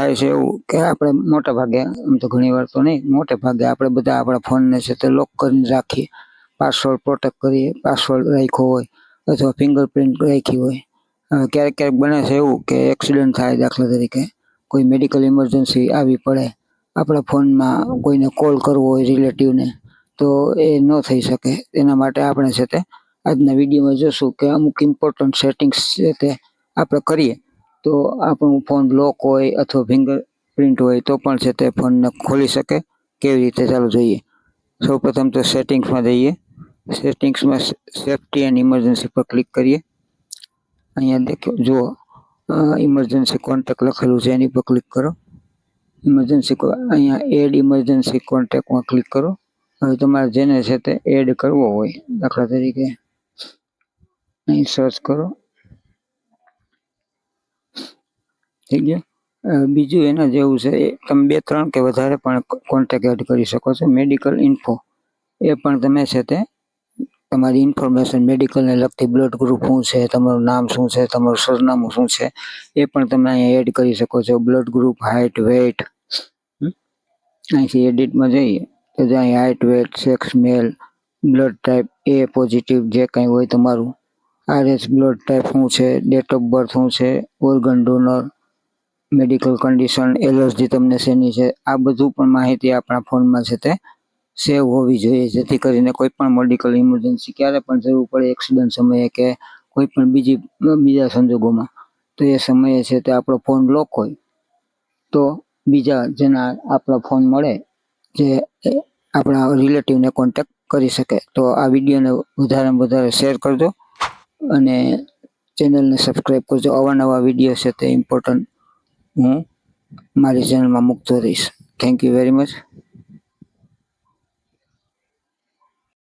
થાય છે એવું કે આપણે મોટા ભાગે, આમ તો ઘણી વાર તો નહીં, મોટે ભાગે આપણે બધા આપણા ફોનને છે તે લોક કરીને રાખીએ, પાસવર્ડ પ્રોટેક્ટ કરીએ, પાસવર્ડ રાખ્યો હોય અથવા ફિંગરપ્રિન્ટ રાખી હોય. ક્યારેક ક્યારેક બને છે એવું કે એક્સિડન્ટ થાય, દાખલા તરીકે કોઈ મેડિકલ ઇમરજન્સી આવી પડે, આપણા ફોનમાં કોઈને કોલ કરવો હોય રિલેટિવને, તો એ ન થઈ શકે. એના માટે આપણે છે તે આજના વિડીયોમાં જોશું કે અમુક ઇમ્પોર્ટન્ટ સેટિંગ્સ છે તે આપણે કરીએ તો આપણું ફોન લોક હોય અથવા ફિંગરપ્રિન્ટ હોય તો પણ છે તે ફોનને ખોલી શકે. કેવી રીતે ચાલો જોઈએ. સૌપ્રથમ તો સેટિંગ્સમાં જઈએ. સેટિંગ્સમાં સેફ્ટી એન્ડ ઇમરજન્સી પર ક્લિક કરીએ. અહીંયા દેખો જુઓ, ઇમરજન્સી કોન્ટેક્ટ લખેલું છે, એની પર ક્લિક કરો. અહીંયા એડ ઇમરજન્સી કોન્ટેક્ટમાં ક્લિક કરો. હવે તમારે જેને છે તે એડ કરવો હોય, દાખલા તરીકે અહીં સર્ચ કરો, થઈ ગયો. બીજું એના જેવું છે, તમે 2, 3 કે વધારે પણ કોન્ટેક્ટ એડ કરી શકો છો. મેડિકલ ઇન્ફો, એ પણ તમે છે તે તમારી ઇન્ફોર્મેશન મેડિકલને લગતી, બ્લડ ગ્રુપ શું છે, તમારું નામ શું છે, તમારું સરનામું શું છે, એ પણ તમે અહીંયા એડ કરી શકો છો. Blood group, height, weight. અહીંથી એડિટમાં જઈએ તો અહીં height, weight, sex, male, blood type A positive, જે કંઈ હોય તમારું, આરએચ બ્લડ ટાઈપ શું છે, ડેટ ઓફ બર્થ શું છે, organ donor, medical condition, allergy તમને શેની છે, આ બધું પણ માહિતી આપણા ફોનમાં છે તે સેવ હોવી જોઈએ, જેથી કરીને કોઈ પણ મેડિકલ ઇમરજન્સી ક્યારે પણ જરૂર પડે, એક્સિડન્ટ સમયે કે કોઈ પણ બીજા સંજોગોમાં, તો એ સમયે છે તે આપણો ફોન લોક હોય તો બીજા જેના આપણો ફોન મળે, જે આપણા રિલેટિવને કોન્ટેક્ટ કરી શકે. તો આ વિડીયોને વધારેમાં વધારે શેર કરજો અને ચેનલને સબસ્ક્રાઈબ કરજો. અવાનવા વિડીયો છે તે ઇમ્પોર્ટન્ટ હું મારી ચેનલમાં મૂકતો રહીશ. Thank you very much.